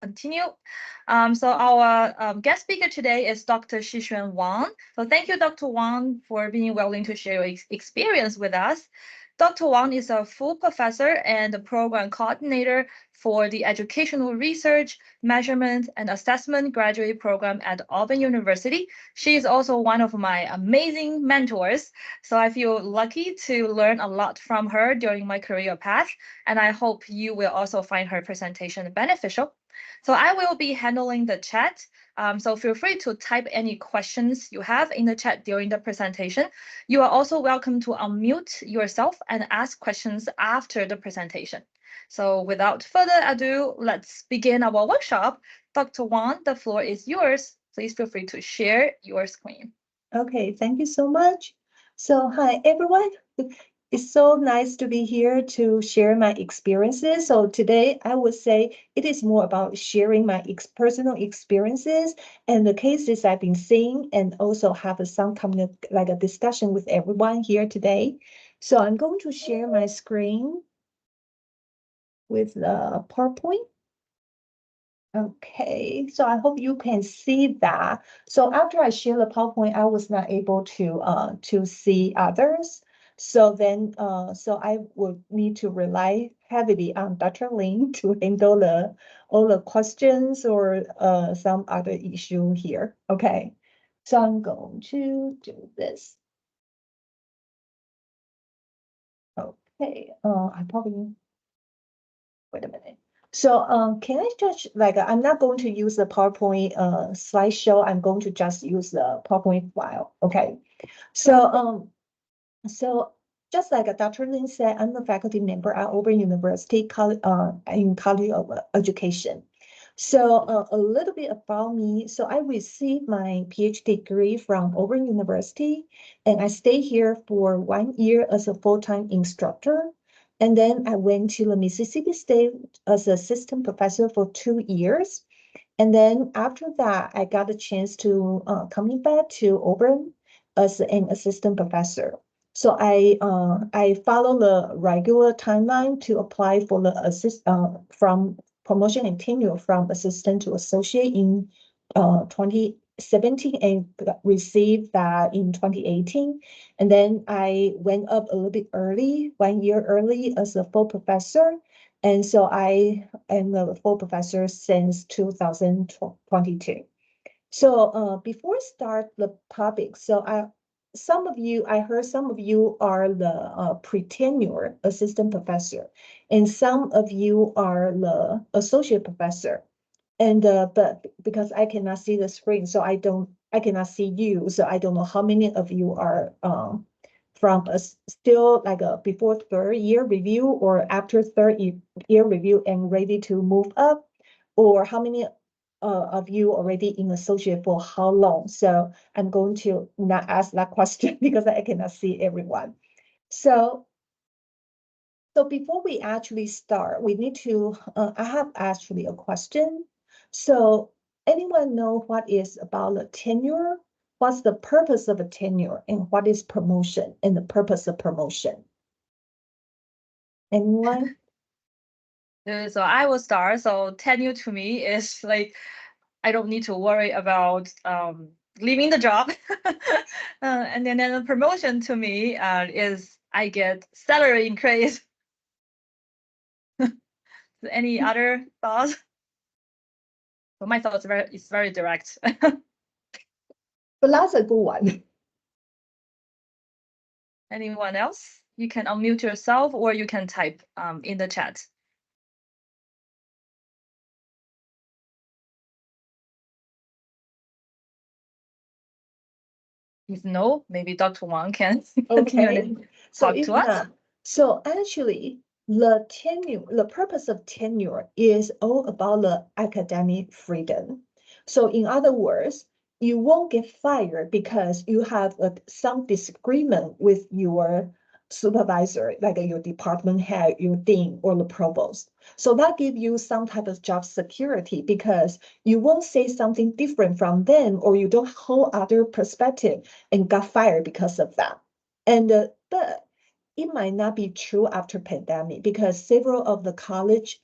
continue. So our guest speaker today is Dr. Shixuan Wang. So thank you, Dr. Wang, for being willing to share your experience with us. Dr. Wang is a full professor and a program coordinator for the Educational Research, Measurement, and Assessment graduate program at Auburn University. She is also one of my amazing mentors. So I feel lucky to learn a lot from her during my career path, and I hope you will also find her presentation beneficial. So I will be handling the chat. So feel free to type any questions you have in the chat during the presentation. You are also welcome to unmute yourself and ask questions after the presentation. So without further ado, let's begin our workshop. Dr. Wang, the floor is yours. Please feel free to share your screen. Okay, thank you so much. So hi, everyone. It's so nice to be here to share my experiences. So today I would say it is more about sharing my personal experiences and the cases I've been seeing, and also have some kind of like a discussion with everyone here today. So I'm going to share my screen with the PowerPoint. Okay, so I hope you can see that. So after I share the PowerPoint, I was not able to see others. So then so I would need to rely heavily on Dr. Lin to handle all the questions or some other issue here. Okay, so I'm going to do this. Okay, I probably wait a minute. So can I just like I'm not going to use the PowerPoint slideshow. I'm going to just use the PowerPoint file. Okay. So just like Dr. Lin said, I'm a faculty member at Auburn University in College of Education. So a little bit about me. So I received my PhD degree from Auburn University, and I stayed here for 1 year as a full-time instructor. And then I went to the Mississippi State as assistant professor for 2 years. And then after that, I got a chance to coming back to Auburn as an assistant professor. So I follow the regular timeline to apply for the from promotion and tenure from assistant to associate in 2017 and received that in 2018. And then I went up a little bit early, 1 year early as a full professor. And so I am a full professor since 2022. So before I start the topic, so I heard some of you are the pre-tenure assistant professor, and some of you are the associate professor. And but because I cannot see the screen, so I cannot see you, so I don't know how many of you are from a still like a before third year review or after third year review and ready to move up, or how many of you already in associate for how long. So I'm going to not ask that question because I cannot see everyone. So before we actually start, we need to, I have actually a question. So anyone know what is about the tenure? What's the purpose of a tenure, and what is promotion and the purpose of promotion? Anyone? So I will start. So tenure to me is like I don't need to worry about leaving the job. And then the promotion to me is I get salary increase. Any other thoughts? So my thoughts is very direct. But that's a good one. Anyone else? You can unmute yourself or you can type in the chat. If no, maybe Dr. Wang can Okay. talk to us. So actually, the purpose of tenure is all about the academic freedom. So in other words, you won't get fired because you have some disagreement with your supervisor, like your department head, your dean, or the provost. So that gives you some type of job security because you won't say something different from them, or you don't hold other perspective and got fired because of that. And but it might not be true after pandemic because several of the college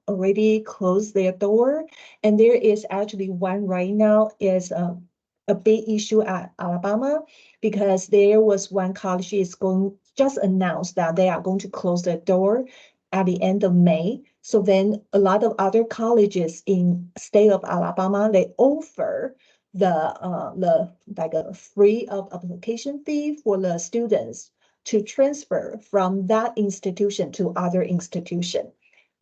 already closed their door, and there is actually one right now is a big issue at Alabama because there was one college is going just announced that they are going to close their door at the end of May. So then a lot of other colleges in state of Alabama, they offer the like a free of application fee for the students to transfer from that institution to other institution.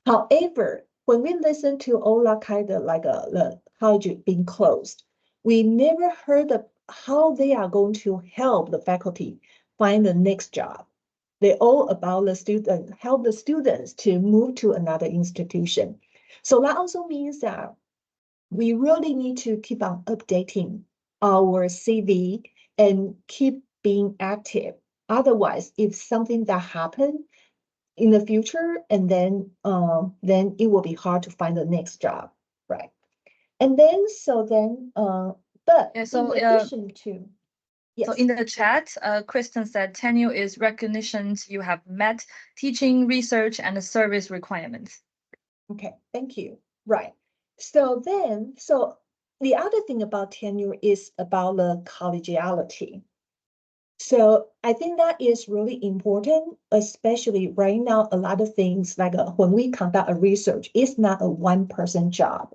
However, when we listen to all that kind of the college being closed, we never heard of how they are going to help the faculty find the next job. They're all about the student, help the students to move to another institution. So that also means that we really need to keep on updating our CV and keep being active. Otherwise, if something that happen in the future, and then it will be hard to find the next job, right? And then but Yeah, so in addition to so yes, in the chat, Kristen said tenure is recognitions you have met teaching, research, and service requirements. okay, thank you. Right. So the other thing about tenure is about the collegiality. So I think that is really important, especially right now, a lot of things like when we conduct a research, it's not a one-person job.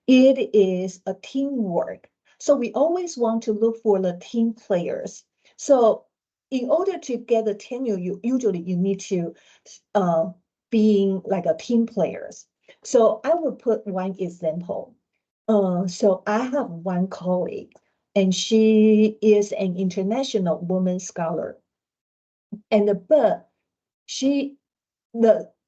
It is a teamwork. So we always want to look for the team players. So in order to get the tenure, you need to being like a team players. So I will put one example. So I have one colleague and she is an international woman scholar. But she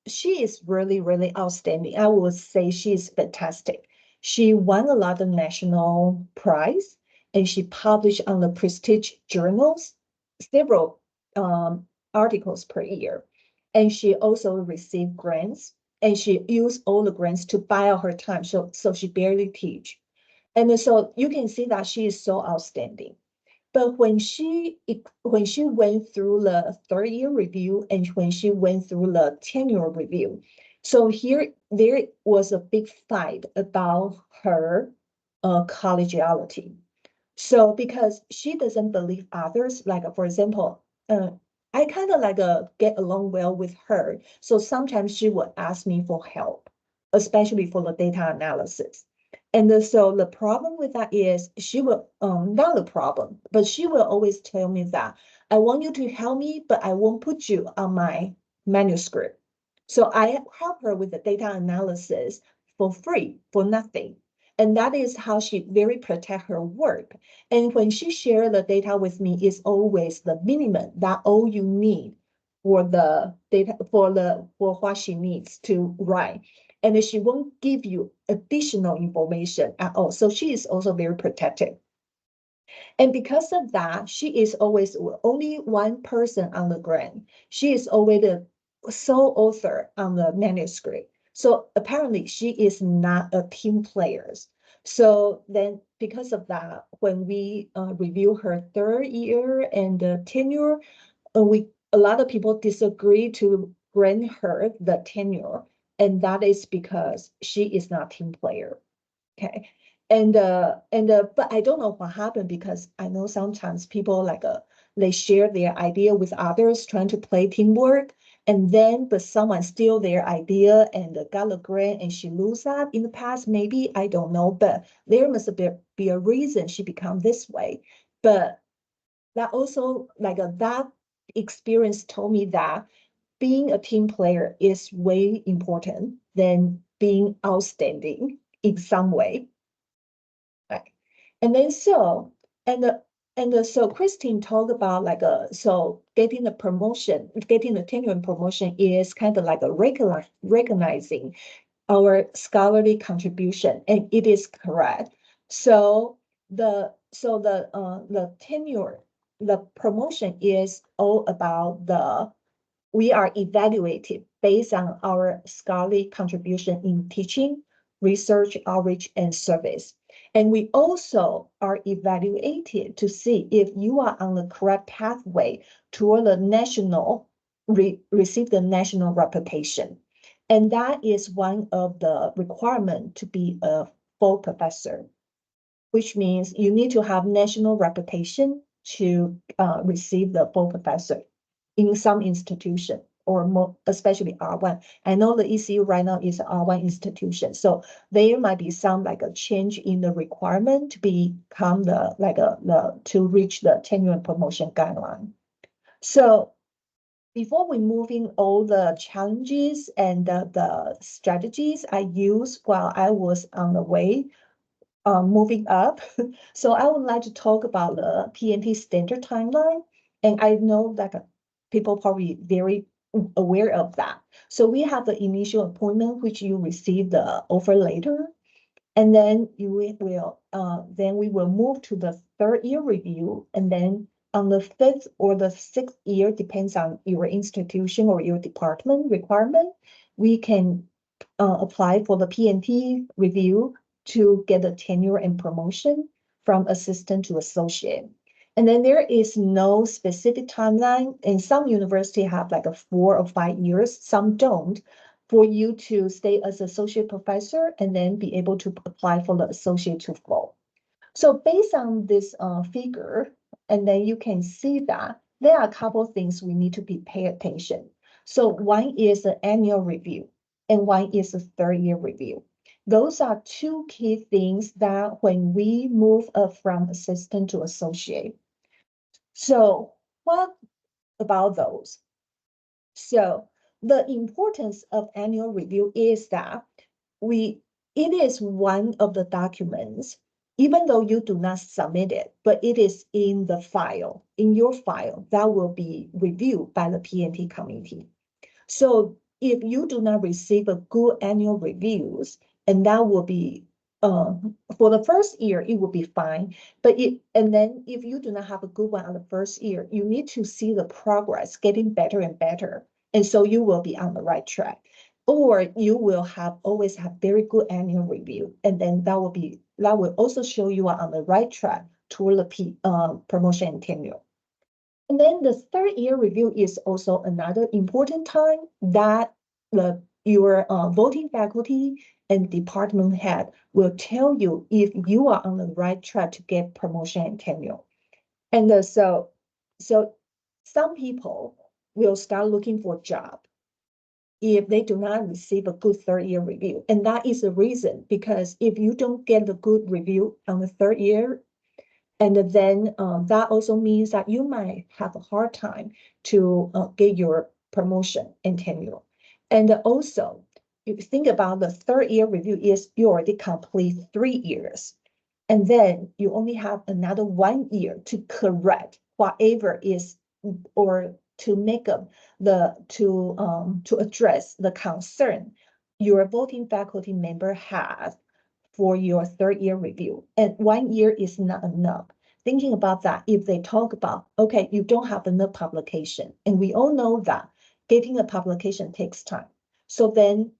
she is really, really outstanding. I would say she is fantastic. She won a lot of national prize and she published on the prestige journals, several articles per year. And she also received grants and she used all the grants to buy out her time. So she barely teach. And so you can see that she is so outstanding. But when she went through the third year review and when she went through the tenure review, so here there was a big fight about her collegiality. So because she doesn't believe others, like for example, I kind of get along well with her. So sometimes she would ask me for help, especially for the data analysis. And so the problem with that is she will, not the problem, but she will always tell me that I want you to help me, but I won't put you on my manuscript. So I help her with the data analysis for free, for nothing. And that is how she very protect her work. And when she share the data with me, it's always the minimum that all you need for the data for what she needs to write. And she won't give you additional information at all. So she is also very protective. And because of that, she is always only one person on the grant. She is always the sole author on the manuscript. So apparently she is not a team player. So then because of that, when we review her third year and the tenure, a lot of people disagree to grant her the tenure. And that is because she is not team player. Okay. But I don't know what happened because I know sometimes people they share their idea with others trying to play teamwork, and then but someone steal their idea and got a grant and she lose that in the past. Maybe I don't know, but there must be a reason she become this way. But that also that experience told me that being a team player is way important than being outstanding in some way. Right. And then so Christine talked about so getting the promotion, getting the tenure and promotion is kind of like a recognizing our scholarly contribution, and it is correct. So the tenure, the promotion is all about we are evaluated based on our scholarly contribution in teaching, research, outreach, and service. And we also are evaluated to see if you are on the correct pathway toward the national receive the national reputation. And that is one of the requirements to be a full professor, which means you need to have national reputation to receive the full professor in some institution, or more, especially R1. I know the ECU right now is an R1 institution, so there might be some like a change in the requirement to become to reach the tenure and promotion guideline. So before we move in all the challenges and the strategies I used while I was on the way moving up. So I would like to talk about the PNP standard timeline. And I know that people probably very aware of that. So we have the initial appointment, which you receive the offer later. And then we will move to the third year review. And then on the fifth or the sixth year, depends on your institution or your department requirement, we can apply for the PNP review to get a tenure and promotion from assistant to associate. And then there is no specific timeline, and some universities have like a 4 or 5 years, some don't, for you to stay as associate professor and then be able to apply for the associate to full. So based on this figure, and then you can see that there are a couple of things we need to be pay attention. So one is the annual review, and one is the third year review. Those are two key things that when we move up from assistant to associate. So what about those? So the importance of annual review is that it is one of the documents, even though you do not submit it, but it is in the file, in your file, that will be reviewed by the PNP committee. So if you do not receive a good annual reviews, and that will be for the first year, it will be fine. And then if you do not have a good one on the first year, you need to see the progress getting better and better. And so you will be on the right track. Or you will always have very good annual review. And then that will also show you are on the right track toward the promotion and tenure. And then the third year review is also another important time that your voting faculty and department head will tell you if you are on the right track to get promotion and tenure. And so some people will start looking for a job if they do not receive a good third year review. And that is the reason, because if you don't get a good review on the third year, and then that also means that you might have a hard time to get your promotion and tenure. And also, if you think about the third year review is you already complete 3 years. And then you only have another 1 year to correct whatever is, or to make up to address the concern your voting faculty member has for your third year review. And 1 year is not enough. Thinking about that, if they talk about, okay, you don't have enough publication, and we all know that getting a publication takes time. So then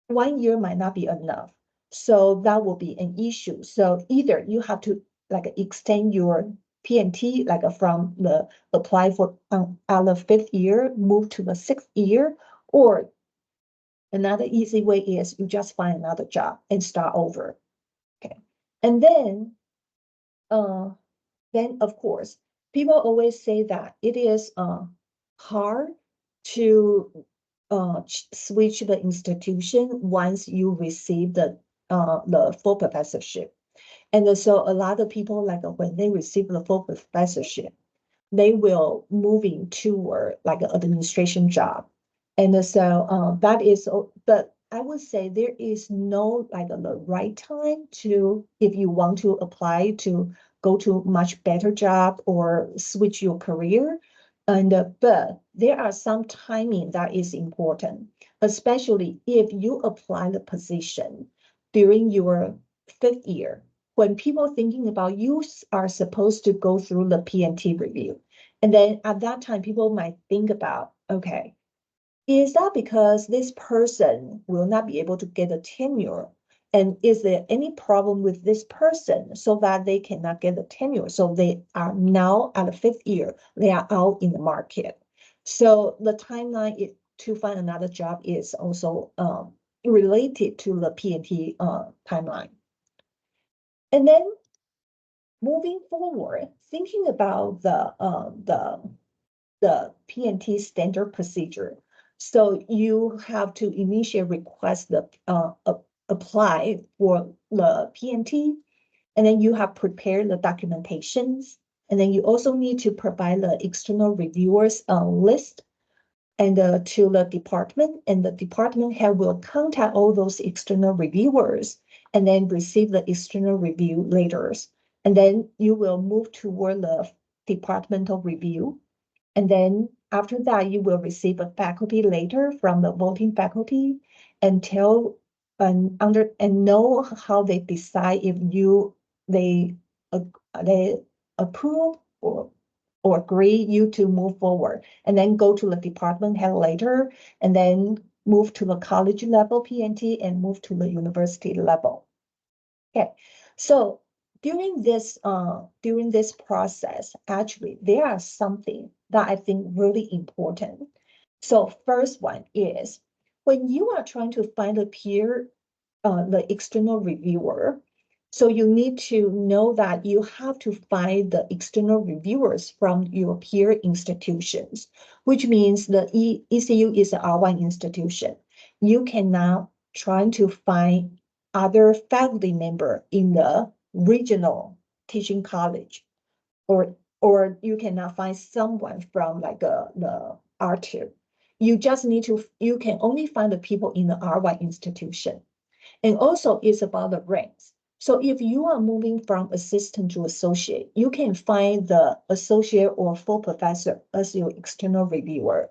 1 year might not be enough. So that will be an issue. So either you have to like extend your PNT, like from the apply for out of 5th year, move to the 6th year, or another easy way is you just find another job and start over. Okay. And then of course, people always say that it is hard to switch the institution once you receive the full professorship. And so a lot of people, like when they receive the full professorship, they will move into like an administration job. And so that is, but I would say there is no like the right time to, if you want to apply to go to much better job or switch your career. But there are some timing that is important, especially if you apply the position during your 5th year, when people thinking about you are supposed to go through the PNT review. And then at that time, people might think about, okay, is that because this person will not be able to get a tenure? And is there any problem with this person so that they cannot get a tenure? So they are now at the 5th year, they are out in the market. So the timeline to find another job is also related to the PNT timeline. And then moving forward, thinking about the PNT standard procedure. So you have to initiate request the apply for the PNT, and then you have prepared the documentations, and then you also need to provide the external reviewers list and to the department, and the department head will contact all those external reviewers and then receive the external review letters. And then you will move toward the departmental review. And then after that, you will receive a faculty letter from the voting faculty and tell and know how they decide if they approve or agree you to move forward, and then go to the department head later, and then move to the college level PNT and move to the university level. Okay, so during this process, actually, there are something that I think really important. So first one is when you are trying to find a peer, the external reviewer, so you need to know that you have to find the external reviewers from your peer institutions, which means the ECU is an R1 institution. You cannot try to find other faculty member in the regional teaching college, or you cannot find someone from like the R2. You just need to, you can only find the people in the R1 institution. And also it's about the ranks. So if you are moving from assistant to associate, you can find the associate or full professor as your external reviewer.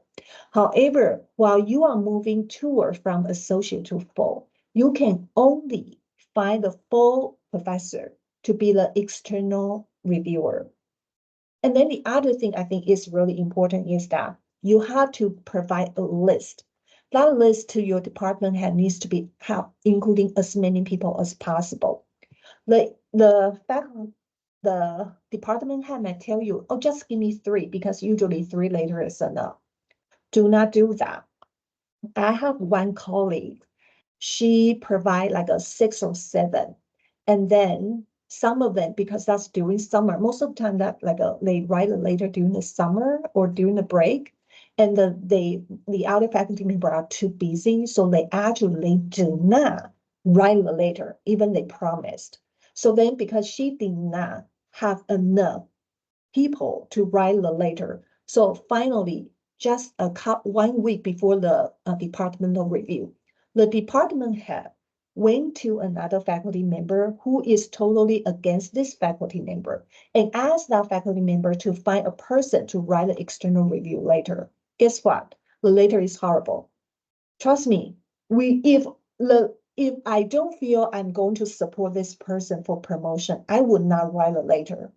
However, while you are moving toward from associate to full, you can only find the full professor to be the external reviewer. And then the other thing I think is really important is that you have to provide a list. That list to your department head needs to be including as many people as possible. The department head may tell you, oh, just give me 3, because usually 3 later is enough. Do not do that. I have one colleague, she provide like a 6 or 7, and then some of them, because that's during summer, most of the time that like they write it later during the summer or during the break, and the other faculty member are too busy, so they actually do not write the letter, even they promised. So then because she did not have enough people to write the letter, so finally, just 1 week before the departmental review, the department head went to another faculty member who is totally against this faculty member and asked that faculty member to find a person to write the external review letter. Guess what? The letter is horrible. Trust me, if I don't feel I'm going to support this person for promotion, I would not write a letter.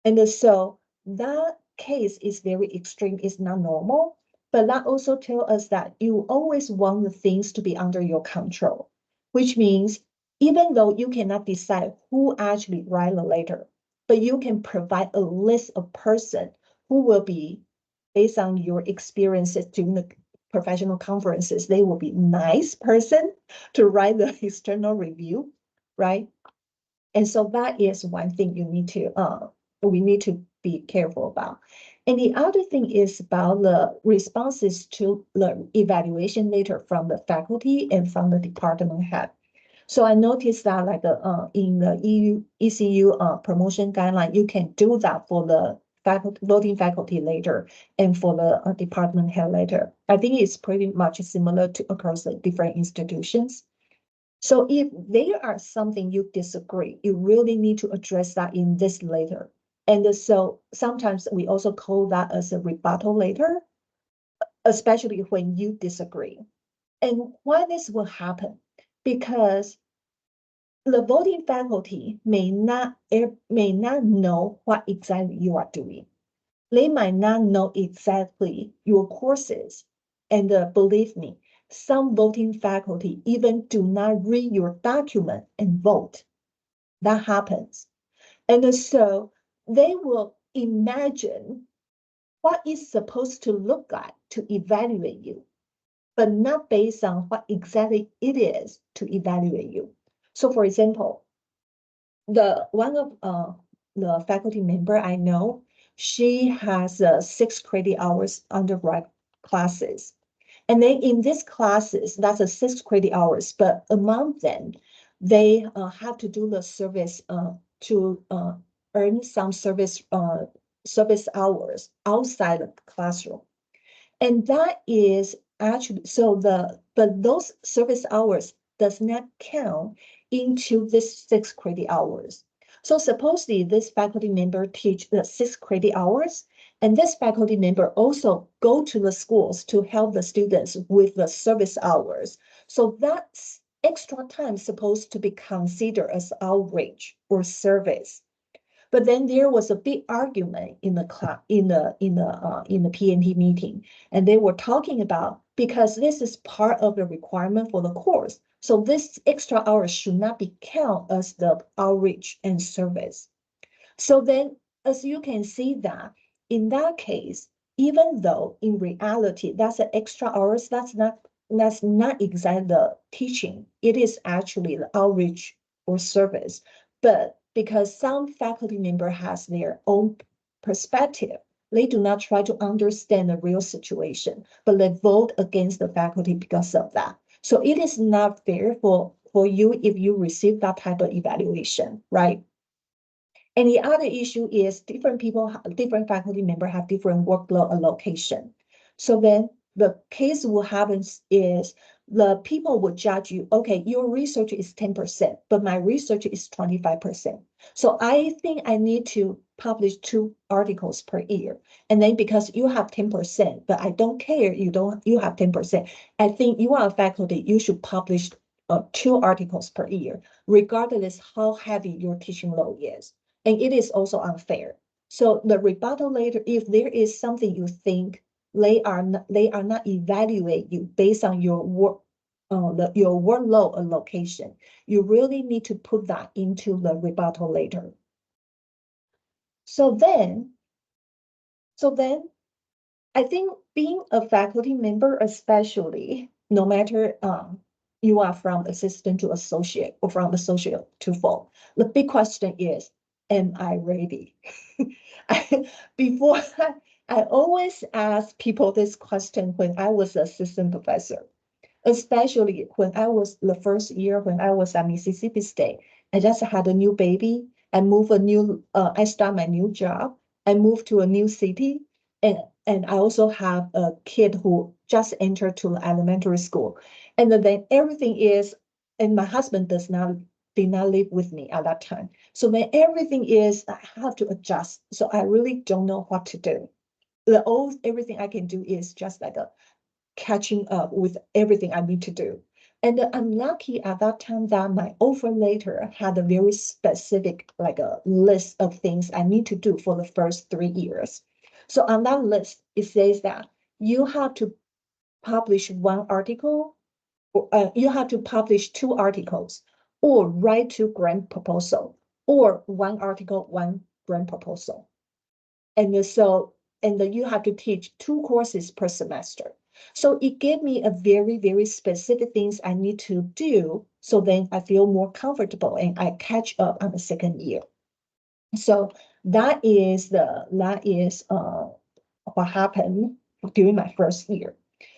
And so that case is very extreme, it's not normal, but that also tells us that you always want the things to be under your control, which means even though you cannot decide who actually write the letter, but you can provide a list of person who will be, based on your experiences during the professional conferences, they will be nice person to write the external review, right? And so that is one thing we need to be careful about. And the other thing is about the responses to the evaluation letter from the faculty and from the department head. So I noticed that like in the ECU promotion guideline, you can do that for the voting faculty later and for the department head later. I think it's pretty much similar to across the different institutions. So if there are something you disagree, you really need to address that in this letter. And so sometimes we also call that as a rebuttal letter, especially when you disagree. And why this will happen? Because the voting faculty may not know what exactly you are doing. They might not know exactly your courses. And believe me, some voting faculty even do not read your document and vote. That happens. And so they will imagine what it's supposed to look like to evaluate you, but not based on what exactly it is to evaluate you. So for example, one of the faculty member I know, she has 6 credit hours undergrad classes. And then in these classes, that's a 6 credit hours, but among them, they have to do the service to earn some service hours outside the classroom. And that is actually, but those service hours does not count into this 6 credit hours. So supposedly this faculty member teach the 6 credit hours, and this faculty member also go to the schools to help the students with the service hours. So that's extra time supposed to be considered as outreach or service. But then there was a big argument in the class in the PNT meeting, and they were talking about, because this is part of the requirement for the course, so this extra hours should not be counted as the outreach and service. So then, as you can see that in that case, even though in reality that's an extra hours, that's not exactly the teaching. It is actually the outreach or service. But because some faculty member has their own perspective, they do not try to understand the real situation, but they vote against the faculty because of that. So it is not fair for you if you receive that type of evaluation, right? And the other issue is different faculty members have different workload allocation. So then the case what happens is the people will judge you, okay, your research is 10%, but my research is 25%. So I think I need to publish 2 articles per year. And then because you have 10%, but I don't care, you have 10%. I think you are a faculty, you should publish 2 articles per year, regardless how heavy your teaching load is. And it is also unfair. So the rebuttal later, if there is something you think they are not evaluate you based on your your workload allocation, you really need to put that into the rebuttal later. So then I think being a faculty member, especially no matter you are from assistant to associate or from associate to full, the big question is, am I ready? Before I always ask people this question when I was assistant professor, especially when I was the first year when I was at Mississippi State. I just had a new baby. I start my new job. I moved to a new city, and I also have a kid who just entered to elementary school, and then everything is, and my husband did not live with me at that time. So then everything is, I have to adjust. So I really don't know what to do. Everything I can do is just like a catching up with everything I need to do. And I'm lucky at that time that my offer letter had a very specific, like a list of things I need to do for the first 3 years. So on that list, it says that you have to publish 1 article, or you have to publish 2 articles, or write 2 grant proposal, or 1 article, 1 grant proposal. And then you have to teach 2 courses per semester. So it gave me a very, very specific things I need to do. So then I feel more comfortable and I catch up on the second year. So that is what happened during my first year.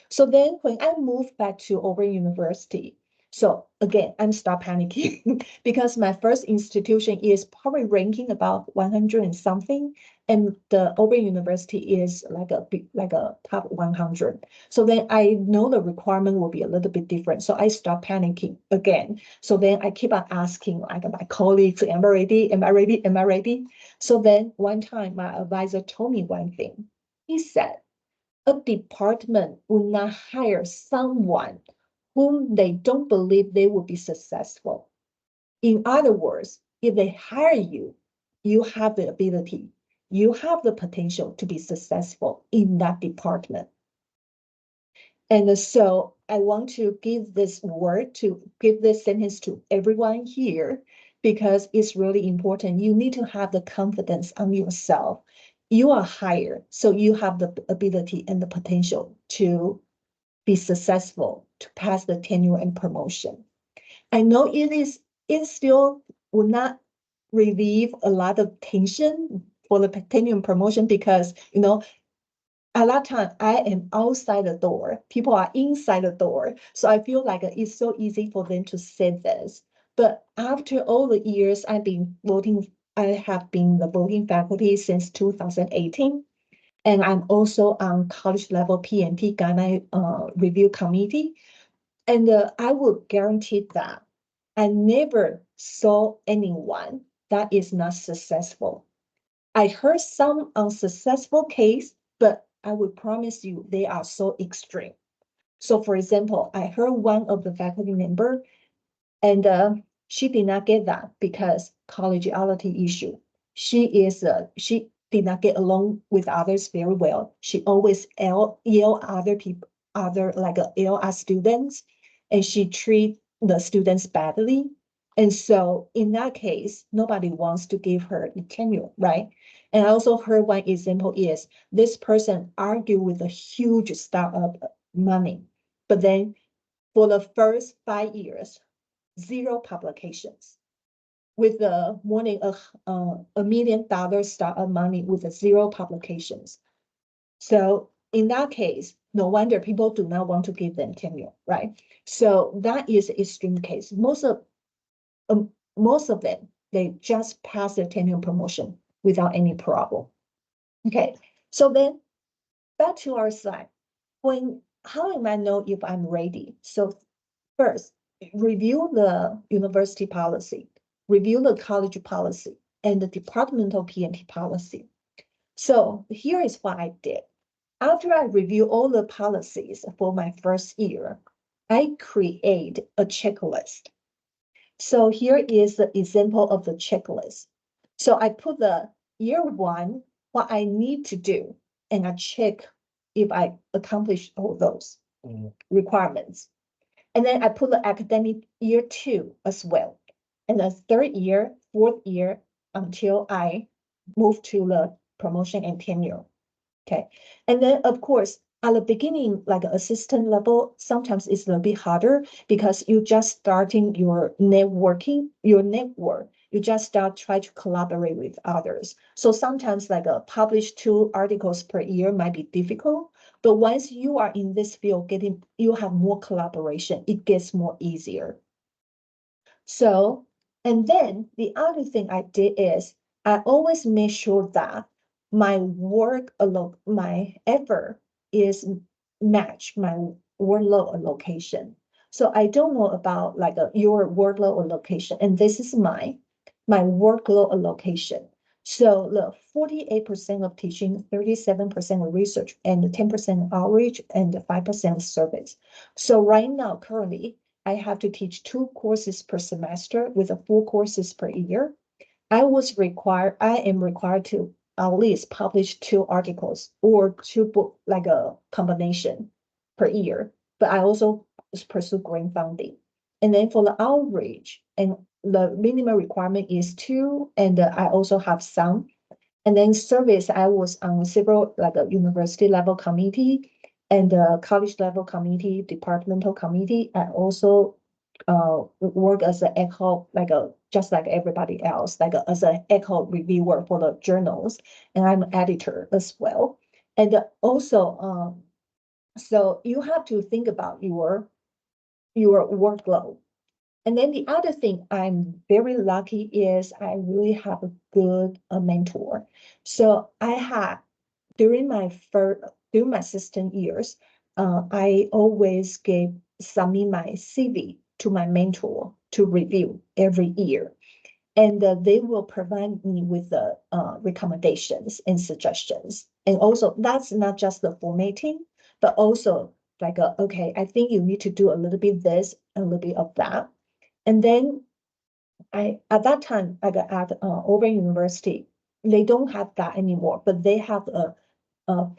So then when I moved back to Auburn University, so again, I'm start panicking because my first institution is probably ranking about 100 and something, and the Auburn University is like a top 100. So then I know the requirement will be a little bit different. So I start panicking again. So then I keep on asking like my colleagues, am I ready? Am I ready? Am I ready? So then one time my advisor told me one thing. He said, a department will not hire someone whom they don't believe they will be successful. In other words, if they hire you, you have the ability, you have the potential to be successful in that department. And so I want to give this sentence to everyone here because it's really important. You need to have the confidence on yourself. you are higher, so you have the ability and the potential to be successful to pass the tenure and promotion. I know it still will not relieve a lot of tension for the tenure and promotion because a lot of time I am outside the door, people are inside the door. So I feel like it's so easy for them to say this. But after all the years I have been the voting faculty since 2018. And I'm also on college level PMP guideline review committee. And I will guarantee that I never saw anyone that is not successful. I heard some unsuccessful case, but I will promise you they are so extreme. So for example, I heard one of the faculty member and she did not get that because collegiality issue. She did not get along with others very well. She always yell other people, yell at students, and she treat the students badly. And so in that case, nobody wants to give her the tenure, right? And I also heard one example is this person argued with a huge startup money, but then for the first 5 years, 0 publications with the more than $1 million startup money with 0 publications. So in that case, no wonder people do not want to give them tenure, right? So that is an extreme case. Most of them, they just pass their tenure promotion without any problem. Okay, so then back to our slide. How am I know if I'm ready? So first, review the university policy, review the college policy, and the departmental PMP policy. So here is what I did. After I review all the policies for my first year, I create a checklist. So here is the example of the checklist. So I put the year 1, what I need to do, and I check if I accomplish all those requirements. And then I put the academic year 2 as well. And the 3rd year, 4th year, until I move to the promotion and tenure. Okay. And then of course, at the beginning, like assistant level, sometimes it's a little bit harder because you just starting your network. You just start try to collaborate with others. So sometimes like publish 2 articles per year might be difficult. But once you are in this field, you have more collaboration, it gets more easier. So, and then the other thing I did is I always make sure that my my effort is match my workload allocation. So I don't know about like your workload allocation, and this is my workload allocation. So the 48% of teaching, 37% of research, and 10% outreach, and 5% service. So right now, currently, I have to teach 2 courses per semester with 4 courses per year. I am required to at least publish 2 articles or 2 book, like a combination per year. But I also pursue grant funding. And then for the outreach, and the minimum requirement is 2, and I also have some. And then service, I was on several like a university level committee and the college level committee, departmental committee. I also work as an ad hoc, just like everybody else, as an ad hoc reviewer for the journals, and I'm an editor as well. And also, so you have to think about your workload. And then the other thing I'm very lucky is I really have a good mentor. So I had during my assistant years, I always submit my CV to my mentor to review every year. And they will provide me with the recommendations and suggestions. And also, that's not just the formatting, but also like, okay, I think you need to do a little bit this, a little bit of that. And then at that time, like at Auburn University, they don't have that anymore, but they have a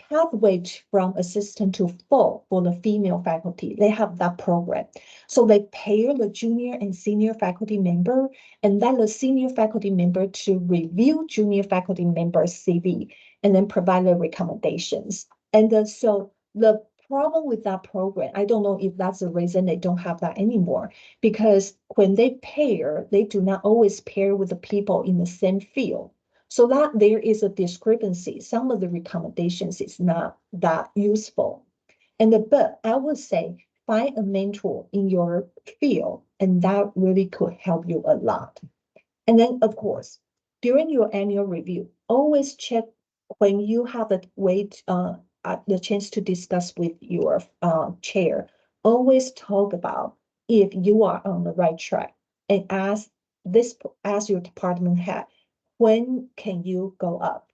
pathway from assistant to full for the female faculty. They have that program. So they pair the junior and senior faculty member, and then the senior faculty member to review junior faculty member's CV and then provide the recommendations. And so the problem with that program, I don't know if that's the reason they don't have that anymore, because when they pair, they do not always pair with the people in the same field. So that there is a discrepancy. Some of the recommendations is not that useful. But I would say find a mentor in your field, and that really could help you a lot. And then, of course, during your annual review, always check when you have the chance to discuss with your chair. Always talk about if you are on the right track, and ask your department head, when can you go up?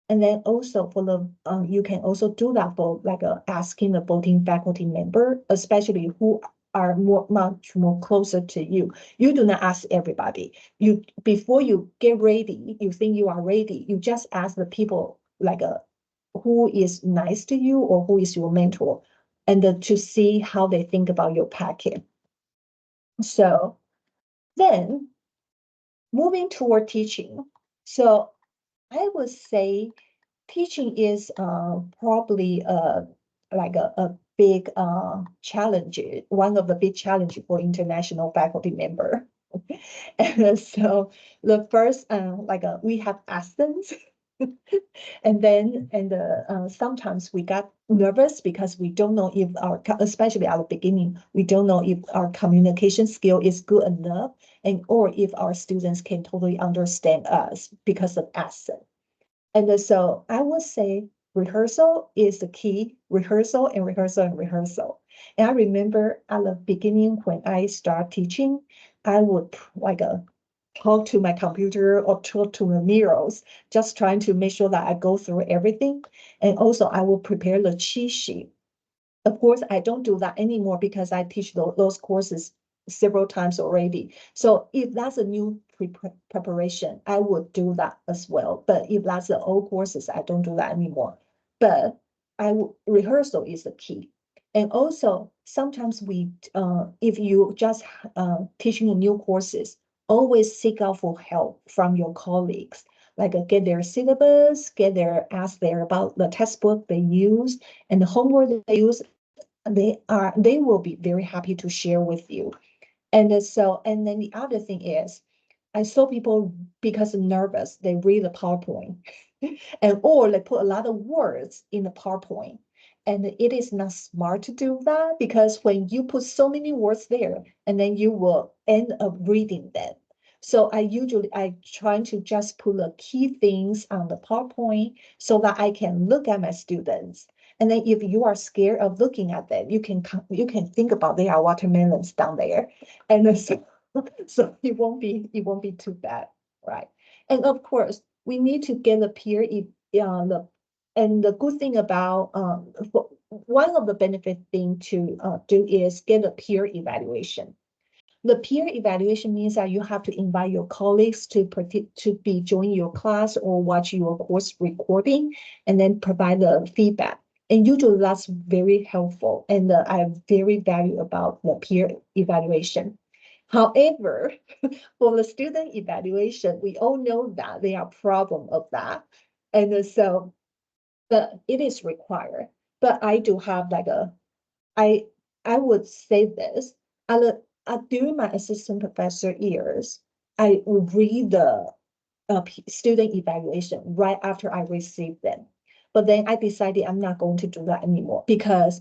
And then also for the you can also do that for like asking the voting faculty member, especially who are much more closer to you. You do not ask everybody. You before you get ready, you think you are ready, you just ask the people like who is nice to you or who is your mentor, and to see how they think about your packet. So then moving toward teaching. So I would say teaching is probably like a big challenge, one of the big challenge for international faculty member. And so the first, we have accents, sometimes we got nervous because we don't know if especially at the beginning, we don't know if our communication skill is good enough, or if our students can totally understand us because of accent. And so I would say rehearsal is the key. Rehearsal and rehearsal and rehearsal. And I remember at the beginning when I start teaching, I would talk to my computer or talk to the mirrors, just trying to make sure that I go through everything. And also I will prepare the cheat sheet. Of course, I don't do that anymore because I teach those courses several times already. So if that's a new preparation, I would do that as well. But if that's the old courses, I don't do that anymore. But rehearsal is the key. And also, sometimes if you just teaching new courses, always seek out for help from your colleagues. Like get their syllabus, ask about the textbook they use and the homework they use. They will be very happy to share with you. And then the other thing is, I saw people because nervous, they read the PowerPoint or they put a lot of words in the PowerPoint. And it is not smart to do that, because when you put so many words there, and then you will end up reading them. So I try to just put the key things on the PowerPoint so that I can look at my students. And then if you are scared of looking at them, you can think about there are watermelons down there. And so it won't be too bad, right? And of course, we need to get a peer and the good thing about one of the benefit thing to do is get a peer evaluation. The peer evaluation means that you have to invite your colleagues to join your class or watch your course recording, and then provide the feedback. And usually that's very helpful, and I very value about the peer evaluation. However, for the student evaluation, we all know that there are problems of that, and so but it is required. But I do have I would say this, during my assistant professor years, I would read the student evaluation right after I received them. But then I decided I'm not going to do that anymore, because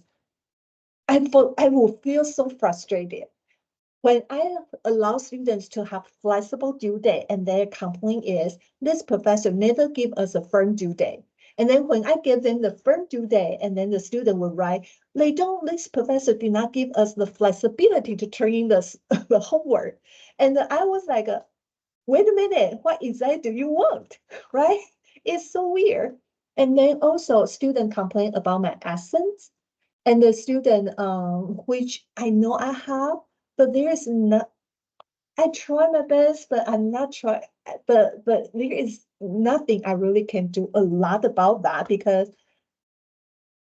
I will feel so frustrated when I allow students to have flexible due date, and their complaint is this professor never give us a firm due date. And then when I give them the firm due date, and then the student will write, this professor did not give us the flexibility to turn in the homework. And I was like, wait a minute, what exactly do you want, right? It's so weird. And then also student complain about my accents, and the student, which I know I have, but there is not, I try my best, but I'm not trying, but there is nothing I really can do a lot about that, because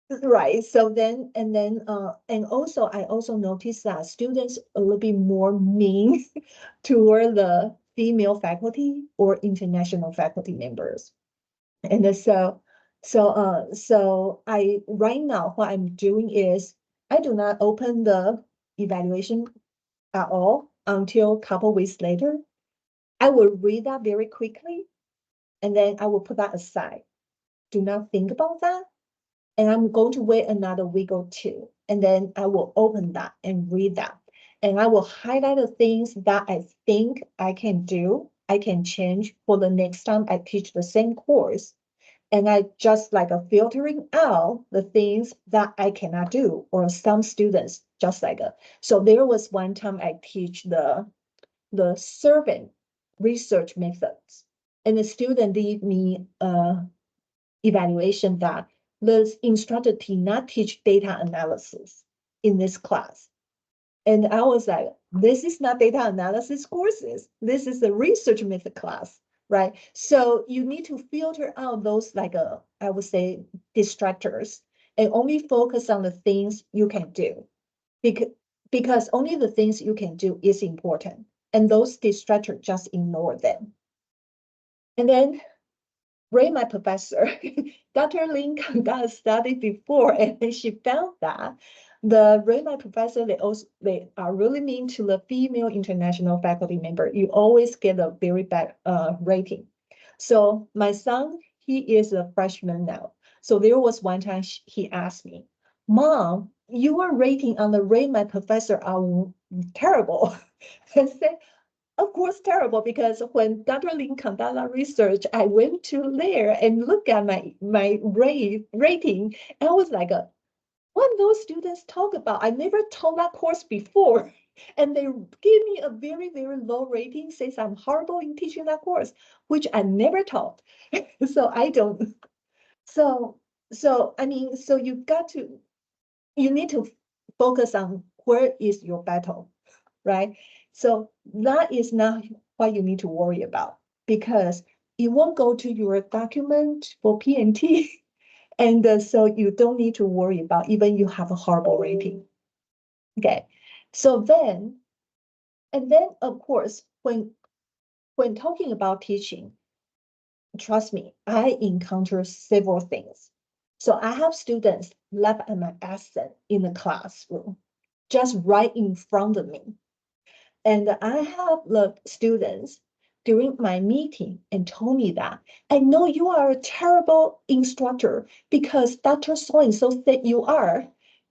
Right. So then, and also I also noticed that students a little bit more mean toward the female faculty or international faculty members. And so I right now what I'm doing is I do not open the evaluation at all until a couple weeks later. I will read that very quickly and then I will put that aside. Do not think about that. And I'm going to wait another week or two. And then I will open that and read that. And I will highlight the things that I think I can do, I can change for the next time I teach the same course. And I just like a filtering out the things that I cannot do, or some students just like a. So there was one time I teach the servant research methods, and the student gave me evaluation that the instructor did not teach data analysis in this class. And I was like, this is not data analysis courses. This is a research method class, right? So you need to filter out those like I would say distractors and only focus on the things you can do. Because only the things you can do is important. And those distractors, just ignore them. And then Ray, my professor, Dr. Lin conducted a study before, and she found that the Ray, my professor, they are really mean to the female international faculty member. You always get a very bad rating. So my son, he is a freshman now. So there was one time he asked me, "Mom, your rating on the Ray, my professor are terrible." I said, of course, terrible, because when Dr. Lin conducted research, I went to there and look at my rating, and I was like, what those students talk about? I never taught that course before. And they give me a very, very low rating, says I'm horrible in teaching that course, which I never taught. So I don't, so, so I mean, so you need to focus on where is your battle, right? So that is not what you need to worry about, because it won't go to your document for PNT. And so you don't need to worry about even you have a horrible rating. Okay. So then, and then of course, when talking about teaching, trust me, I encounter several things. So I have students left an absent in the classroom, just right in front of me. And I have the students during my meeting and told me that I know you are a terrible instructor because Dr. So and so said you are.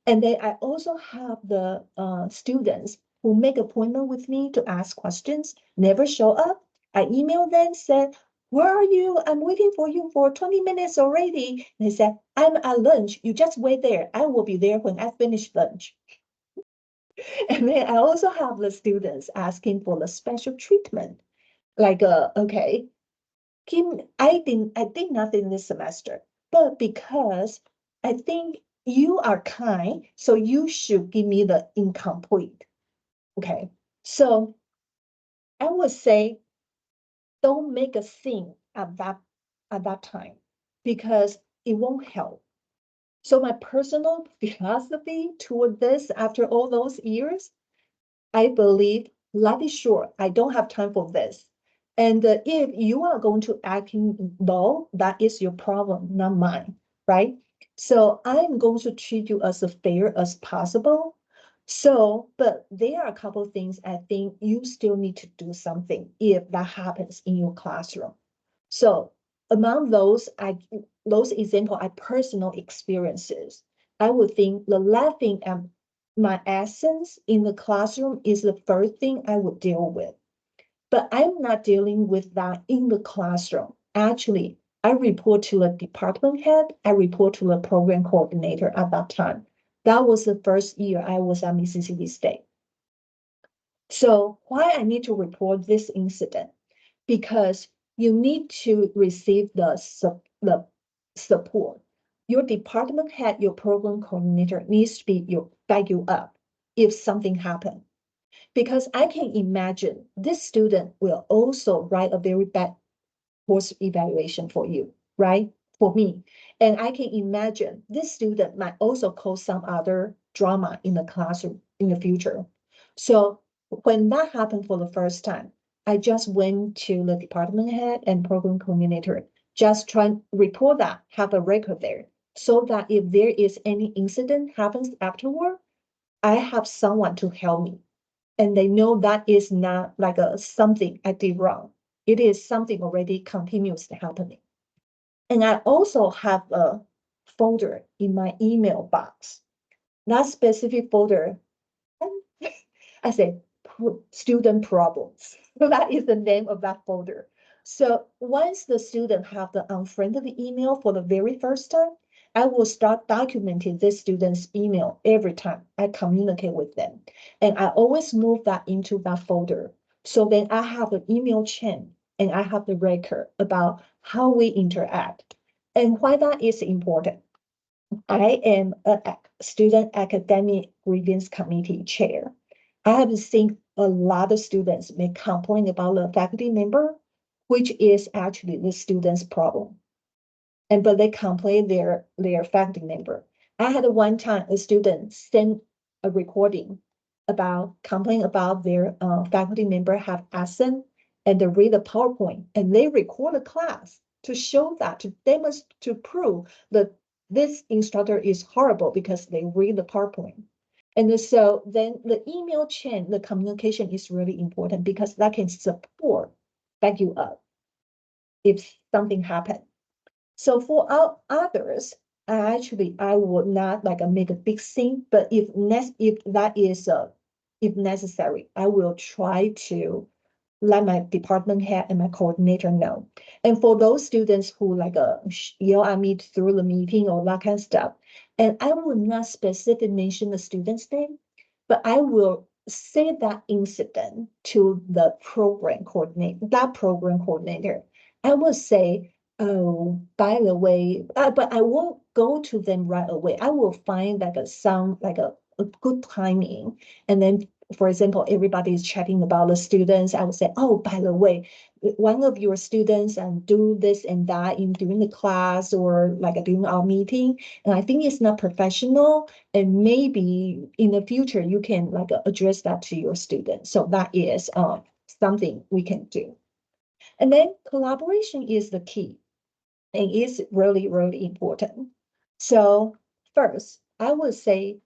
And then I also have the students who make appointment with me to ask questions, never show up. I email them, said, "Where are you? I'm waiting for you for 20 minutes already." They said, "I'm at lunch. You just wait there. I will be there when I finish lunch." And then I also have the students asking for the special treatment. Like, okay, Kim, I did nothing this semester, but because I think you are kind, so you should give me the incomplete. Okay. So I would say don't make a scene at that time, because it won't help. So my personal philosophy toward this after all those years, I believe, life is short. I don't have time for this. And if you are going to acting low, that is your problem, not mine, right? So I'm going to treat you as fair as possible. So, but there are a couple of things I think you still need to do something if that happens in your classroom. So among those example are personal experiences. I would think the laughing and my essence in the classroom is the first thing I would deal with. But I'm not dealing with that in the classroom. Actually, I report to the department head, I report to the program coordinator at that time. That was the first year I was at Mississippi State. So why I need to report this incident? Because you need to receive the support. Your department head, your program coordinator needs to be back you up if something happened. Because I can imagine this student will also write a very bad course evaluation for you, right? for me. And I can imagine this student might also cause some other drama in the classroom in the future. So when that happened for the first time, I just went to the department head and program coordinator, just try and report that, have a record there, so that if there is any incident happens afterward, I have someone to help me. And they know that is not like a something I did wrong. It is something already continuously happening. And I also have a folder in my email box. That specific folder, I say student problems. So that is the name of that folder. So once the student have the unfriendly email for the very first time, I will start documenting this student's email every time I communicate with them. And I always move that into that folder. So then I have an email chain and I have the record about how we interact. And why that is important. I am a student academic grievance committee chair. I have seen a lot of students may complain about the faculty member, which is actually the student's problem. But they complain their faculty member. I had one time a student send a recording about complain about their faculty member have accent and they read the PowerPoint and they record a class to show that to demonstrate to prove that this instructor is horrible because they read the PowerPoint. And so then the email chain, the communication is really important because that can support, back you up if something happened. So for our others, I would not like make a big scene, but if that is if necessary, I will try to let my department head and my coordinator know. And for those students who like yell at me through the meeting or that kind of stuff, and I will not specifically mention the student's name, but I will say that incident to the program coordinator. I will say, oh, by the way, but I won't go to them right away. I will find like a good timing. And then, for example, everybody is chatting about the students. I would say, oh, by the way, one of your students and do this and that during the class or like during our meeting. And I think it's not professional. And maybe in the future, you can like address that to your students. So that is something we can do. And then collaboration is the key and it's really, really important. So first, I would say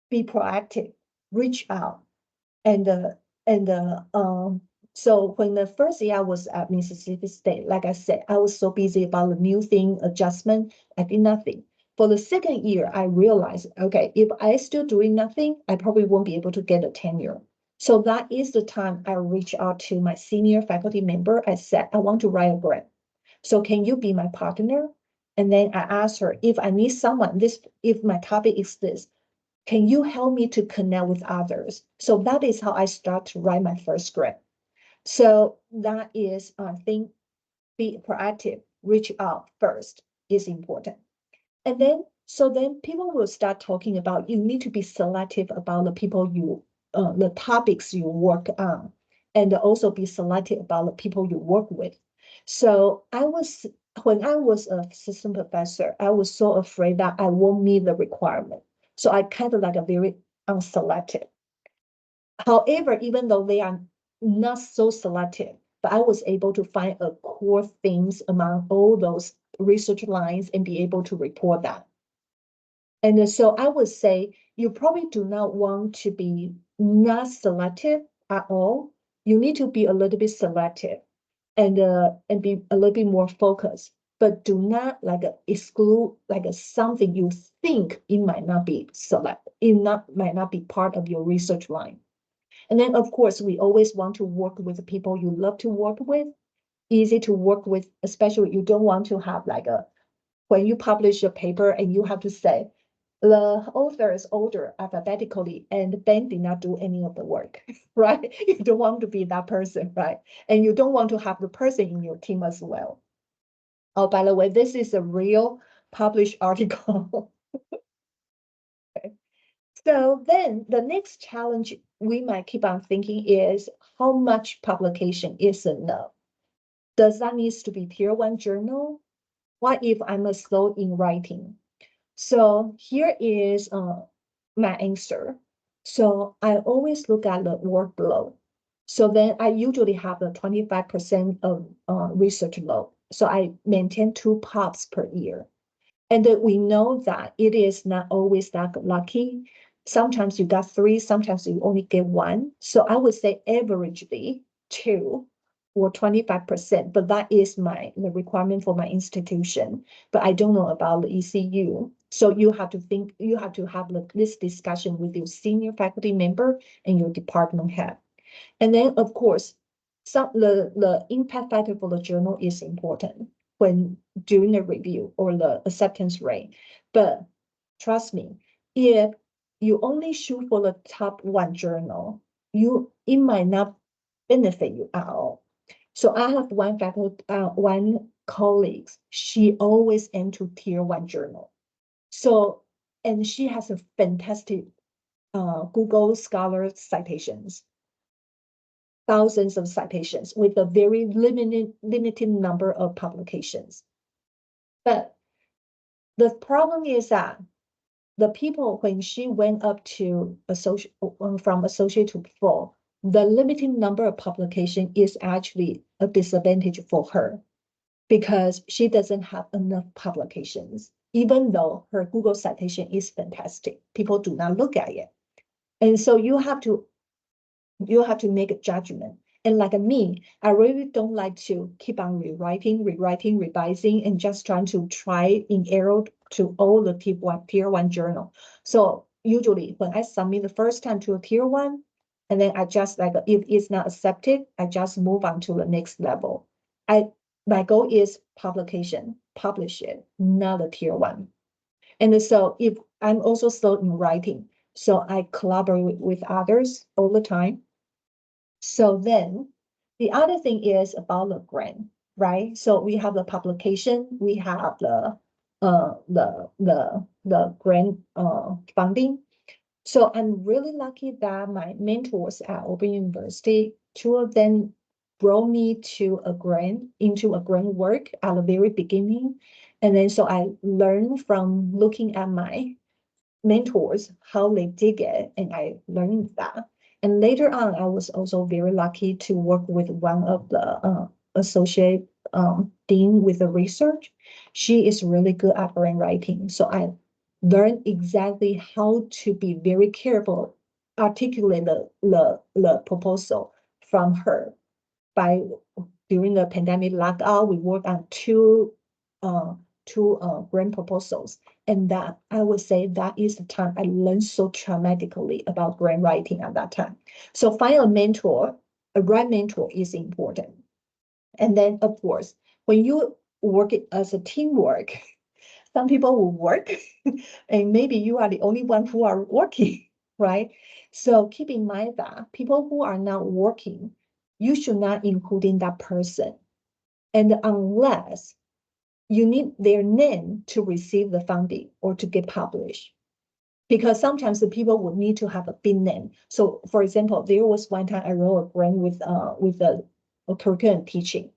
be proactive, reach out. And so when the first year I was at Mississippi State, like I said, I was so busy about the new thing adjustment, I did nothing. For the second year, I realized, okay, if I still doing nothing, I probably won't be able to get a tenure. So that is the time I reached out to my senior faculty member. I said, I want to write a grant. So can you be my partner? And then I asked her if I need someone, if my topic is this, can you help me to connect with others? So that is how I start to write my first grant. So that is, I think, be proactive, reach out first is important. And then, so then people will start talking about, you need to be selective about the people the topics you work on, and also be selective about the people you work with. So when I was an assistant professor, I was so afraid that I won't meet the requirement. So I kind of like a very unselective. However, even though they are not so selective, but I was able to find a core themes among all those research lines and be able to report that. And so I would say you probably do not want to be not selective at all. You need to be a little bit selective and be a little bit more focused, but do not like exclude like something you think it might not be might not be part of your research line. And then of course we always want to work with the people you love to work with, easy to work with, especially you don't want to have like when you publish a paper and you have to say the author is older alphabetically and Ben did not do any of the work, right? You don't want to be that person, right? And you don't want to have the person in your team as well. Oh, by the way, this is a real published article. Okay. So then the next challenge we might keep on thinking is how much publication is enough? Does that need to be tier 1 journal? What if I'm a slow in writing? So here is my answer. So I always look at the workload. So then I usually have a 25% of research load. So I maintain 2 POPs per year. And we know that it is not always that lucky. Sometimes you got 3, sometimes you only get 1. So I would say averagely 2 or 25%, but that is the requirement for my institution. But I don't know about the ECU. So you have to have this discussion with your senior faculty member and your department head. And then of course, the impact factor for the journal is important when during the review or the acceptance rate. But trust me, if you only shoot for the top 1 journal, it might not benefit you at all. So I have one colleague, she always aim to tier 1 journal. So, and she has a fantastic Google Scholar citations, thousands of citations with a very limited number of publications. But the problem is that the people, when she went up to from associate to full, the limited number of publication is actually a disadvantage for her because she doesn't have enough publications, even though her Google citation is fantastic. People do not look at it. And so you have to make a judgment. And like me, I really don't like to keep on rewriting, revising, and just trying to try in error to all the tier 1 journal. So usually when I submit the first time to a tier 1, and then I just if it's not accepted, I just move on to the next level. My goal is publication, publish it, not a tier 1. And so if I'm also slow in writing, so I collaborate with others all the time. So then the other thing is about the grant, right? So we have the publication, we have the grant funding. So I'm really lucky that my mentors at Open University, 2 of them brought me into a grant work at the very beginning. And then so I learned from looking at my mentors, how they did it, and I learned that. And later on, I was also very lucky to work with one of the associate dean with the research. She is really good at grant writing. So I learned exactly how to be very careful, articulate the proposal from her. During the pandemic lockout, we worked on two grant proposals. And that I would say that is the time I learned so traumatically about grant writing at that time. So find a right mentor is important. And then of course, when you work it as a teamwork, some people will work and maybe you are the only one who are working, right? So keep in mind that people who are not working, you should not include in that person. And unless you need their name to receive the funding or to get published. Because sometimes the people would need to have a big name. So for example, there was one time I wrote a grant with a curriculum teaching.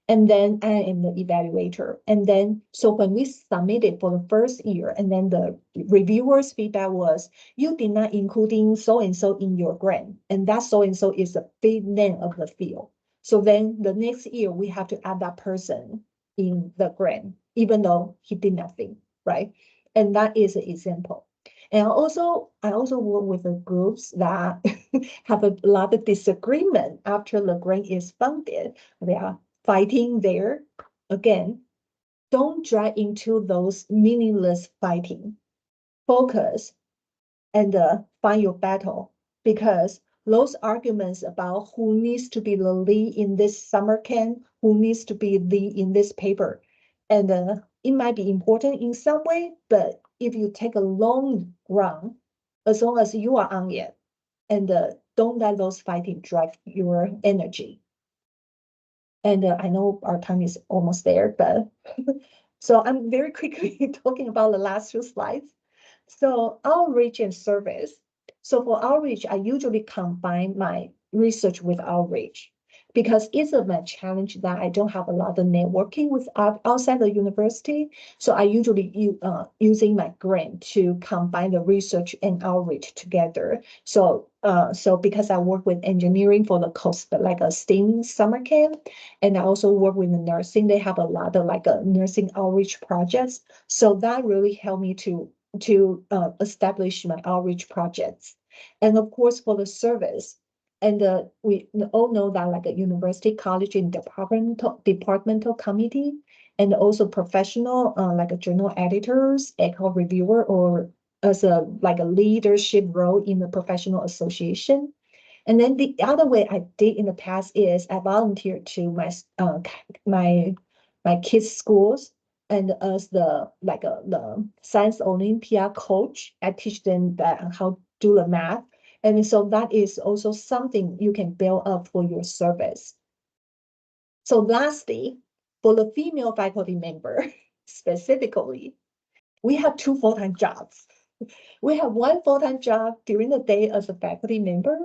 And then I am the evaluator. And then, so when we submitted for the first year, and then the reviewer's feedback was, you did not including so-and-so in your grant. And that so-and-so is a big name of the field. So then the next year, we have to add that person in the grant, even though he did nothing, right? And that is an example. And I also work with the groups that have a lot of disagreement after the grant is funded. They are fighting there. Again, don't drive into those meaningless fighting. Focus and find your battle, because those arguments about who needs to be the lead in this summer camp, who needs to be lead in this paper, and it might be important in some way, but if you take a long run, as long as you are on it, and don't let those fighting drive your energy. And I know our time is almost there, but so I'm very quickly talking about the last 2 slides. So outreach and service. So for outreach, I usually combine my research with outreach, because it's a my challenge that I don't have a lot of networking with outside the university. So I usually using my grant to combine the research and outreach together. So because I work with engineering for the course, but like a STEAM summer camp, and I also work with the nursing. They have a lot of like a nursing outreach projects. So that really helped me to establish my outreach projects. And of course, for the service, and we all know that like a university, college, and departmental committee, and also professional like a journal editors, echo reviewer, or as a like a leadership role in the professional association. And then the other way I did in the past is I volunteered to my my kids' schools, and as the the science Olympia coach, I teach them that how to do the math. And so that is also something you can build up for your service. So lastly, for the female faculty member specifically, we have 2 full-time jobs. We have 1 full-time job during the day as a faculty member,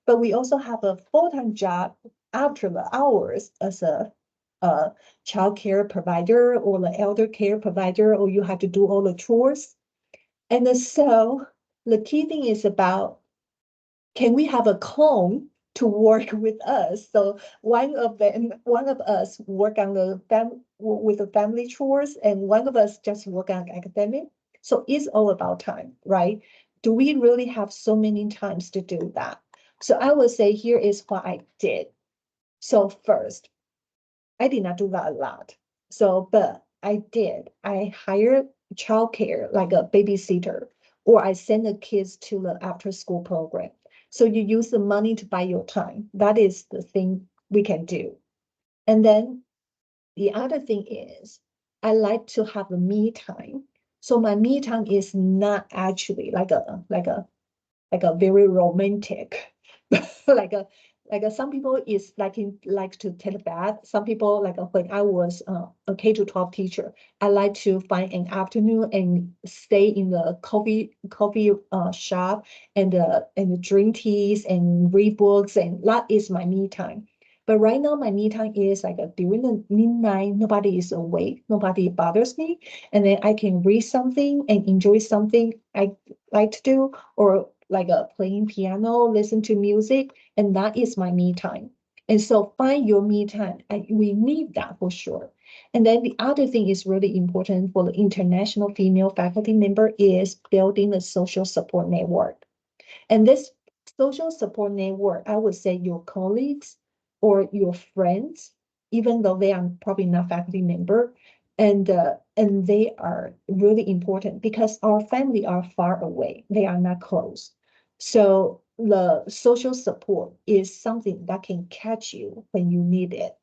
but we also have a full-time job after the hours as a child care provider or the elder care provider, or you have to do all the chores. And so the key thing is about, can we have a clone to work with us? So one of us work on with the family chores, and one of us just work on academic. So it's all about time, right? Do we really have so many times to do that? So I would say here is what I did. So first, I did not do that a lot. So, but I did. I hired childcare, like a babysitter, or I send the kids to the after school program. So you use the money to buy your time. That is the thing we can do. And then the other thing is, I like to have a me time. So my me time is not actually like a very romantic, like a some people is like to take a bath. Some people like when I was a K-12 teacher, I like to find an afternoon and stay in the coffee shop and drink teas and read books, and that is my me time. But right now, my me time is like during the midnight, nobody is awake, nobody bothers me, and then I can read something and enjoy something I like to do, or like playing piano, listen to music, and that is my me time. And so find your me time. We need that for sure. And then the other thing is really important for the international female faculty member is building a social support network. And this social support network, I would say your colleagues or your friends, even though they are probably not faculty member, and they are really important because our family are far away. They are not close. So the social support is something that can catch you when you need it.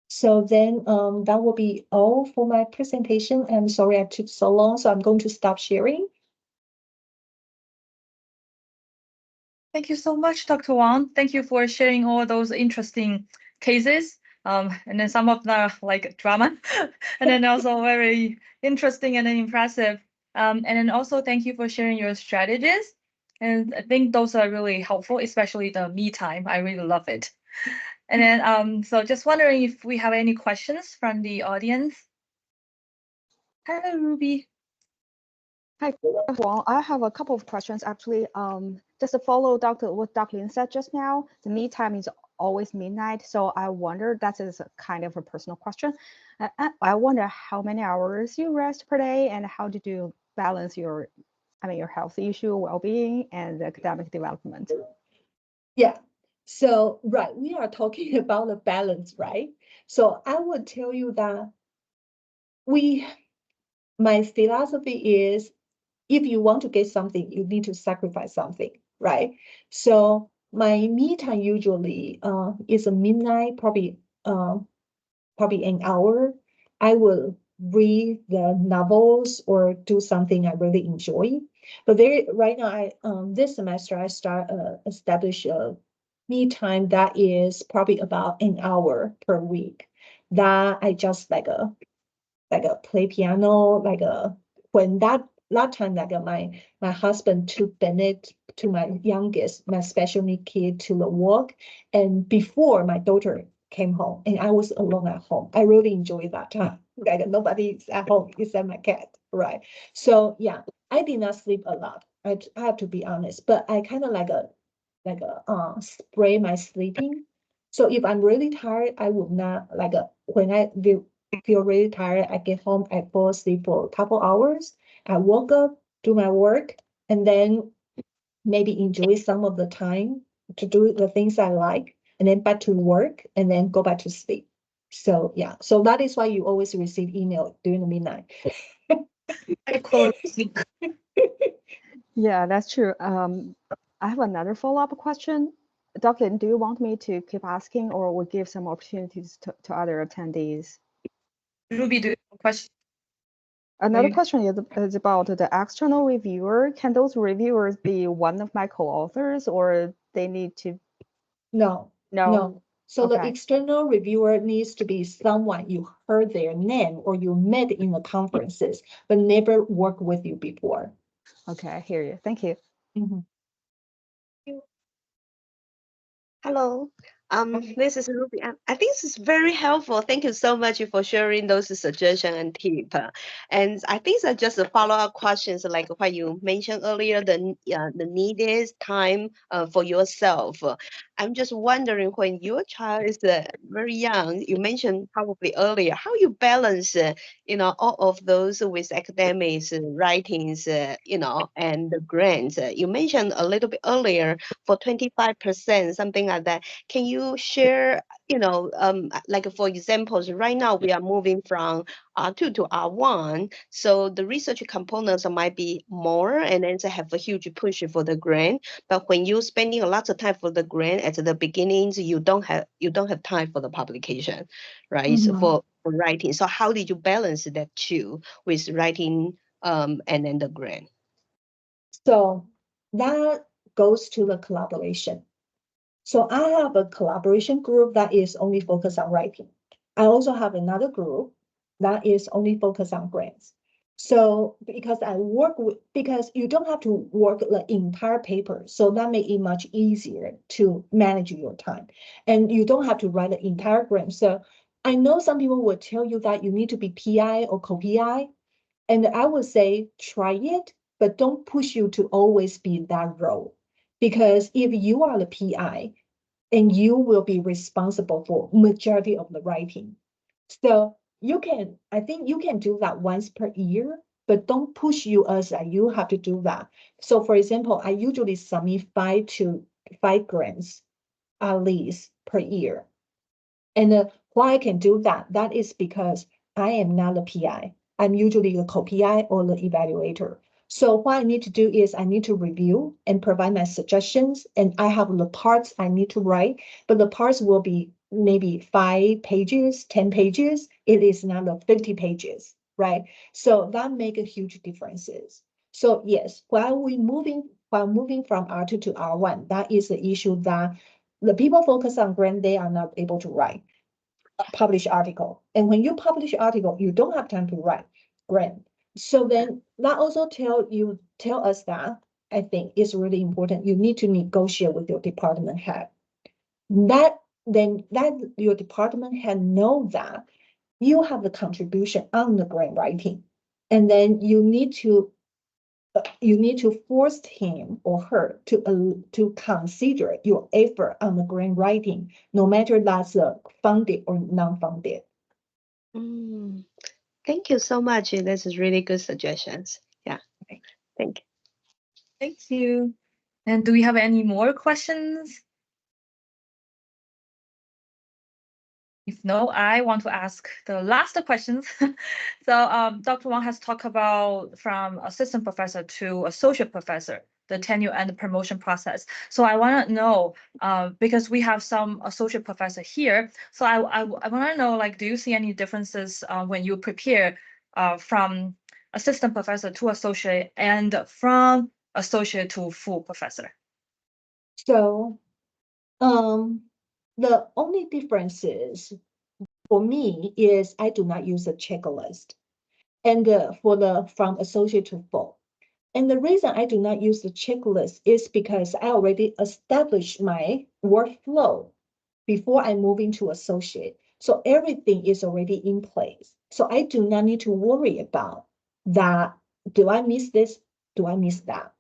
So then that will be all for my presentation. I'm sorry I took so long, so I'm going to stop sharing. Thank you so much, Dr. Wang. Thank you for sharing all those interesting cases. And then some of the like drama, and then also very interesting and then impressive. And then also thank you for sharing your strategies. And I think those are really helpful, especially the me time. I really love it. And then so just wondering if we have any questions from the audience. Hello, Ruby. Hi, Dr. Wang. I have a couple of questions actually. Just to follow what Dr. Lin said just now, the me time is always midnight. So I wonder, that is a kind of a personal question. I wonder how many hours you rest per day and how did you balance your health issue, well-being, and academic development? Yeah. So, right, we are talking about the balance, right? So I would tell you that my philosophy is, if you want to get something, you need to sacrifice something, right? So my me time usually is a midnight, probably an hour. I will read the novels or do something I really enjoy. But right now, this semester I start establish a me time that is probably about an hour per week. That I just like a play piano, when that that time, like my husband took Bennett to my youngest, my special need kid to the work, and before my daughter came home, and I was alone at home. I really enjoyed that time. Like nobody's at home except my cat, right? So yeah, I did not sleep a lot. I have to be honest, but I kind of like a spray my sleeping. So if I'm really tired, I would not when I feel really tired, I get home, I fall asleep for a couple hours. I woke up, do my work, and then maybe enjoy some of the time to do the things I like, and then back to work, and then go back to sleep. So yeah, so that is why you always receive email during the midnight. Yeah, that's true. I have another follow-up question. Dr. Lin, do you want me to keep asking, or will give some opportunities to other attendees? Ruby, do you have a question? Another you- question is about the external reviewer. Can those reviewers be one of my co-authors, or they need to? No. No. So the Okay. external reviewer needs to be someone you heard their name or you met in the conferences, but never worked with you before. Okay, I hear you. Thank you. Mhm. Hello, this is Ruby. I think this is very helpful. Thank you so much for sharing those suggestions and tips. And I think it's just a follow-up questions like what you mentioned earlier, the needed time for yourself. I'm just wondering when your child is very young, you mentioned probably earlier, how you balance, all of those with academics, writings, and the grants. You mentioned a little bit earlier for 25%, something like that. Can you share, like for examples, right now we are moving from R2 to R1, so the research components might be more, and then they have a huge push for the grant. But when you're spending a lot of time for the grant at the beginnings, you don't have time for the publication, right? So for writing. So how did you balance that too with writing and then the grant? So that goes to the collaboration. So I have a collaboration group that is only focused on writing. I also have another group that is only focused on grants. So because you don't have to work the entire paper, so that makes it much easier to manage your time. And you don't have to write the entire grant. So I know some people will tell you that you need to be PI or co-PI. And I would say try it, but don't push you to always be in that role. Because if you are the PI, and you will be responsible for majority of the writing. So I think you can do that once per year, but don't push you as you have to do that. So for example, I usually submit 5 grants at least per year. And why I can do that? That is because I am not a PI. I'm usually a co-PI or the evaluator. So what I need to do is I need to review and provide my suggestions, and I have the parts I need to write, but the parts will be maybe 5 pages, 10 pages. It is not the 50 pages, right? So that make a huge differences. So yes, while moving from R2 to R1, that is the issue that the people focus on grant, they are not able to write, publish article. And when you publish article, you don't have time to write grant. So then that also tell us that I think is really important. You need to negotiate with your department head. That your department head know that you have the contribution on the grant writing. And then you need to force him or her to consider your effort on the grant writing, no matter that's funded or non-funded. Thank you so much. This is really good suggestions. Yeah, thank you. Thank you. And do we have any more questions? If no, I want to ask the last questions. So Dr. Wang has talked about from assistant professor to associate professor, the tenure and the promotion process. So I want to know, because we have some associate professor here, so I want to know, like, do you see any differences when you prepare from assistant professor to associate and from associate to full professor? So the only differences for me is I do not use a checklist. And from associate to full. And the reason I do not use the checklist is because I already established my workflow before I move into associate. So everything is already in place. So I do not need to worry about that. Do I miss this? Do I miss that?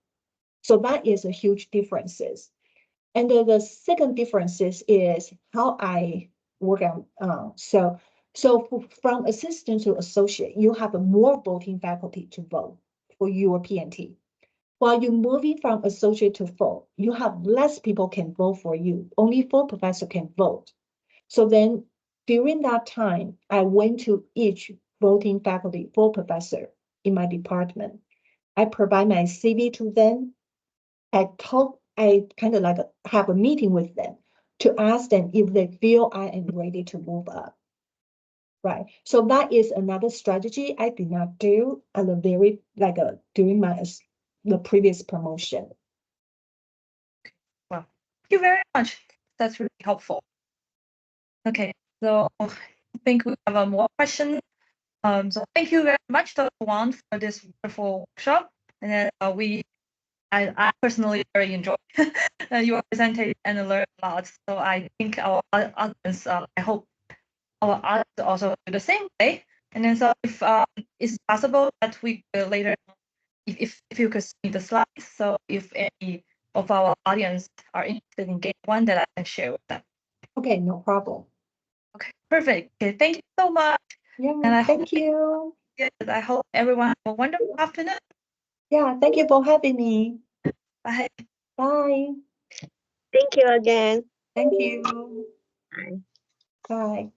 So that is a huge differences. And then the second differences is how I work on. So from assistant to associate, you have a more voting faculty to vote for your PNT. While you're moving from associate to full, you have less people can vote for you. Only full professor can vote. So then during that time, I went to each voting faculty, full professor in my department. I provide my CV to them. I kind of like have a meeting with them to ask them if they feel I am ready to move up. Right. So that is another strategy I did not do at the very during the previous promotion. Well, thank you very much. That's really helpful. Okay, so I think we have a more question. So thank you very much, Dr. Wang, for this wonderful workshop. And then I personally very enjoyed your presentation and learned a lot. So I think our audience, I hope our audience also do the same way. And then so if it's possible that we could later, if you could see the slides, so if any of our audience are interested in getting one, that I can share with them. Okay, no problem. Okay, perfect. Okay, thank you so much. Yeah, And thank you. Yes, I hope everyone have a wonderful afternoon. Yeah, thank you for having me. Bye. Bye. Thank you again. Thank you. Bye. Bye.